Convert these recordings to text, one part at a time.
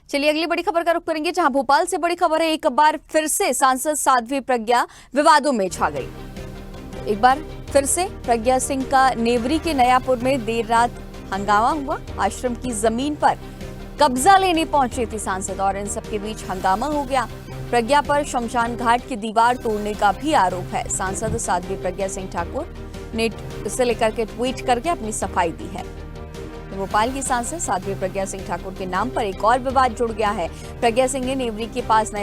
चलिए अगली बड़ी खबर का रुख करेंगे, जहां भोपाल से बड़ी खबर है। एक बार फिर से सांसद साध्वी प्रज्ञा विवादों में छा गई। एक बार फिर से प्रज्ञा सिंह का नेवरी के नयापुर में देर रात हंगामा हुआ। आश्रम की जमीन पर कब्जा लेने पहुंचे थे सांसद और इन सबके बीच हंगामा हो गया। प्रज्ञा पर शमशान घाट की दीवार तोड़ने का भी आरोप है। सांसद साध्वी प्रज्ञा सिंह ठाकुर ने इसे लेकर के ट्वीट करके अपनी सफाई दी है। भोपाल की सांसद साध्वी प्रज्ञा सिंह ठाकुर के नाम पर एक और विवाद जुड़ गया है। प्रज्ञा सिंह ने नेवरी के पास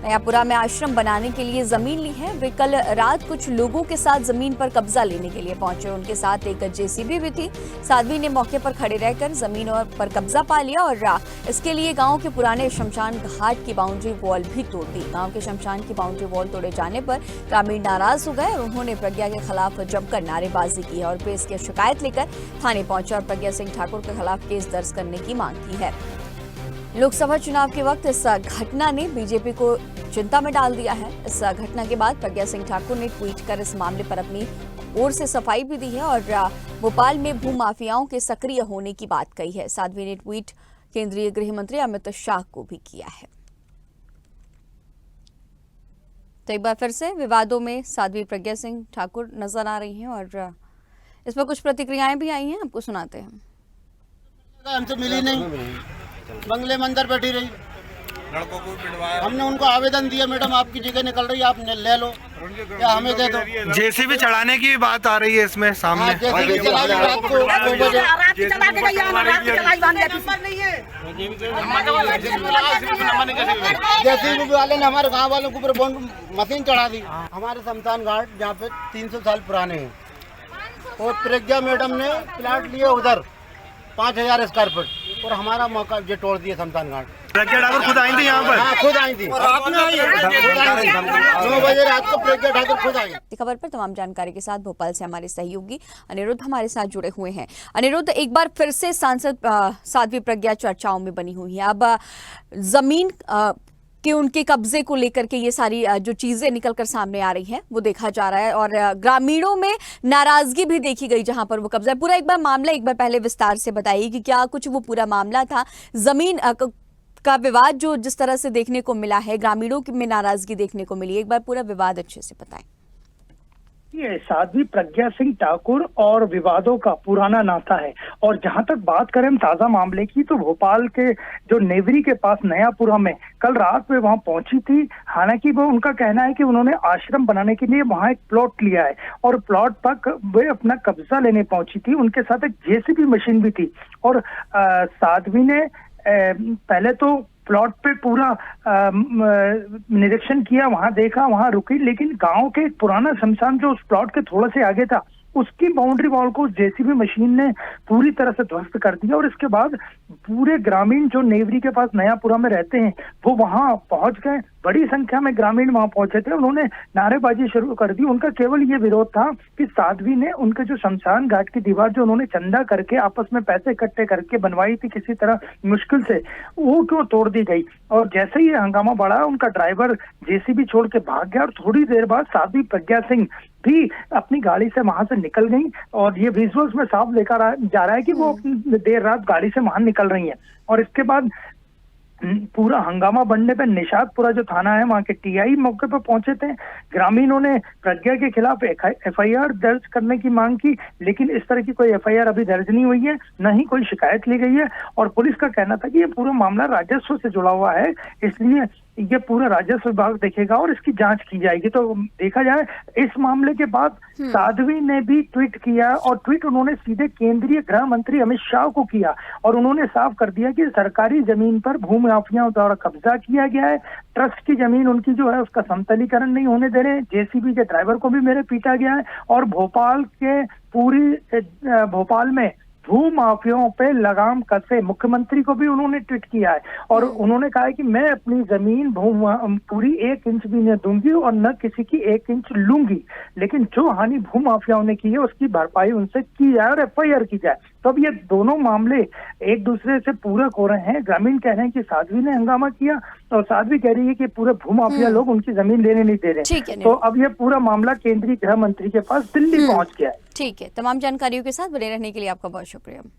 नयापुरा में आश्रम बनाने के लिए जमीन ली है। वे कल रात कुछ लोगों के साथ जमीन पर कब्जा लेने के लिए पहुंचे। उनके साथ एक जेसीबी भी थी। साध्वी ने मौके पर खड़े रहकर जमीन पर कब्जा पा लिया और इसके लिए गांव के पुराने शमशान घाट की बाउंड्री वॉल भी तोड़ दी। गांव के शमशान की बाउंड्री वॉल तोड़े जाने पर ग्रामीण नाराज हो गए और उन्होंने प्रज्ञा के खिलाफ जमकर नारेबाजी की और वे इसकी शिकायत लेकर थाने पहुंचे और प्रज्ञा सिंह ठाकुर के खिलाफ केस दर्ज करने की मांग की है। लोकसभा चुनाव के वक्त इस घटना ने बीजेपी को चिंता में डाल दिया है। इस घटना के बाद प्रज्ञा सिंह ठाकुर ने ट्वीट कर इस मामले पर अपनी ओर से सफाई भी दी है और भोपाल में भूमाफियाओं के सक्रिय होने की बात कही है। साध्वी ने ट्वीट केंद्रीय गृह मंत्री अमित शाह को भी किया है। तो एक बार फिर से विवादों में साध्वी प्रज्ञा सिंह ठाकुर नजर आ रही हैं और इस पर कुछ प्रतिक्रियाएं भी आई हैं, आपको सुनाते हैं। हमसे मिली नहीं, बंगले में अंदर बैठी रही। लड़कों को पिटवाया। हमने उनको आवेदन दिया, मैडम आपकी जगह निकल रही है, आप ले लो या हमें दे दो। जेसीबी चढ़ाने की बात आ रही है इसमें सामने। जेसीबी चला दी रात को 2 बजे। जेसीबी वाले ने हमारे गाँव वालों के ऊपर बॉन्ड मशीन चढ़ा दी। हमारे शमशान घाट जहाँ पे 300 साल पुराने हैं और प्रज्ञा मैडम ने प्लाट लिया उधर 5000 स्क्वायर फीट और हमारा मौका ये तोड़ दिया शमशान घाट। प्रज्ञा ठाकुर खुद आई थी यहाँ पर? हाँ, खुद आई थी। 9 बजे रात को प्रज्ञा ठाकुर खुद आई। खबर पर तमाम जानकारी के साथ भोपाल से हमारे सहयोगी अनिरुद्ध हमारे साथ जुड़े हुए हैं। अनिरुद्ध, एक बार फिर से सांसद साध्वी प्रज्ञा चर्चाओं में बनी हुई है। अब जमीन कि उनके कब्जे को लेकर के ये सारी जो चीजें निकलकर सामने आ रही हैं वो देखा जा रहा है और ग्रामीणों में नाराजगी भी देखी गई जहां पर वो कब्जा। पूरा एक बार मामला एक बार पहले विस्तार से बताइए कि क्या कुछ वो पूरा मामला था, जमीन का विवाद जो जिस तरह से देखने को मिला है, ग्रामीणों में नाराजगी देखने को मिली। एक बार पूरा विवाद अच्छे से बताएं। ये साध्वी प्रज्ञा सिंह ठाकुर और विवादों का पुराना नाता है और जहां तक बात करें हम ताजा मामले की तो भोपाल के जो नेवरी के पास नयापुरा में कल रात में वहां पहुंची थी। हालांकि वो उनका कहना है कि उन्होंने आश्रम बनाने के लिए वहां एक प्लॉट लिया है और प्लॉट तक वे अपना कब्जा लेने पहुंची थी। उनके साथ एक जेसीबी मशीन भी थी और साध्वी ने पहले तो प्लॉट पे पूरा निरीक्षण किया, वहां देखा, वहां रुकी, लेकिन गांव के एक पुराना शमशान जो उस प्लॉट के थोड़ा से आगे था उसकी बाउंड्री वॉल को जेसीबी मशीन ने पूरी तरह से ध्वस्त कर दिया और इसके बाद पूरे ग्रामीण जो नेवरी के पास नयापुरा में रहते हैं वो वहां पहुंच गए। बड़ी संख्या में ग्रामीण वहां पहुंचे थे, उन्होंने नारेबाजी शुरू कर दी। उनका केवल ये विरोध था कि साध्वी ने उनके जो शमशान घाट की दीवार जो उन्होंने चंदा करके आपस में पैसे इकट्ठे करके बनवाई थी किसी तरह मुश्किल से, वो क्यों तोड़ दी गई। और जैसे ही हंगामा बढ़ा उनका ड्राइवर जेसीबी छोड़ के भाग गया और थोड़ी देर बाद साध्वी प्रज्ञा सिंह भी अपनी गाड़ी से वहां से निकल गई और ये विजुअल्स में साफ देखा जा रहा है कि वो देर रात गाड़ी से वहां निकल रही हैं। और इसके बाद पूरा हंगामा बढ़ने पे निशादपुरा जो थाना है वहां के टीआई मौके पर पहुंचे थे। ग्रामीणों ने प्रज्ञा के खिलाफ एफआईआर दर्ज करने की मांग की, लेकिन इस तरह की कोई एफआईआर अभी दर्ज नहीं हुई है, न ही कोई शिकायत ली गई है। और पुलिस का कहना था कि ये पूरा मामला राजस्व से जुड़ा हुआ है, इसलिए ये पूरा राजस्व विभाग देखेगा और इसकी जांच की जाएगी। तो देखा जाए इस मामले के बाद साध्वी ने भी ट्वीट किया और ट्वीट उन्होंने सीधे केंद्रीय गृह मंत्री अमित शाह को किया और उन्होंने साफ कर दिया कि सरकारी जमीन पर भूमाफियाओं द्वारा कब्जा किया गया है। ट्रस्ट की जमीन उनकी जो है उसका समतलीकरण नहीं होने दे रहे, जेसीबी के ड्राइवर को भी मेरे पीटा गया है और भोपाल में भूमाफियाओं पे लगाम कसे। मुख्यमंत्री को भी उन्होंने ट्वीट किया है और उन्होंने कहा है कि मैं अपनी जमीन पूरी 1 इंच भी नहीं दूंगी और न किसी की 1 इंच लूंगी, लेकिन जो हानि भूमाफियाओं ने की है उसकी भरपाई उनसे की जाए और एफआईआर की जाए। तो अब ये दोनों मामले एक दूसरे से पूरक हो रहे हैं। ग्रामीण कह रहे हैं कि साध्वी ने हंगामा किया और साध्वी कह रही है कि पूरे भूमाफिया लोग उनकी जमीन लेने नहीं दे रहे। तो अब ये पूरा मामला केंद्रीय गृह मंत्री के पास दिल्ली पहुंच गया है। ठीक है, तमाम जानकारियों के साथ बने रहने के लिए आपका बहुत शुक्रिया।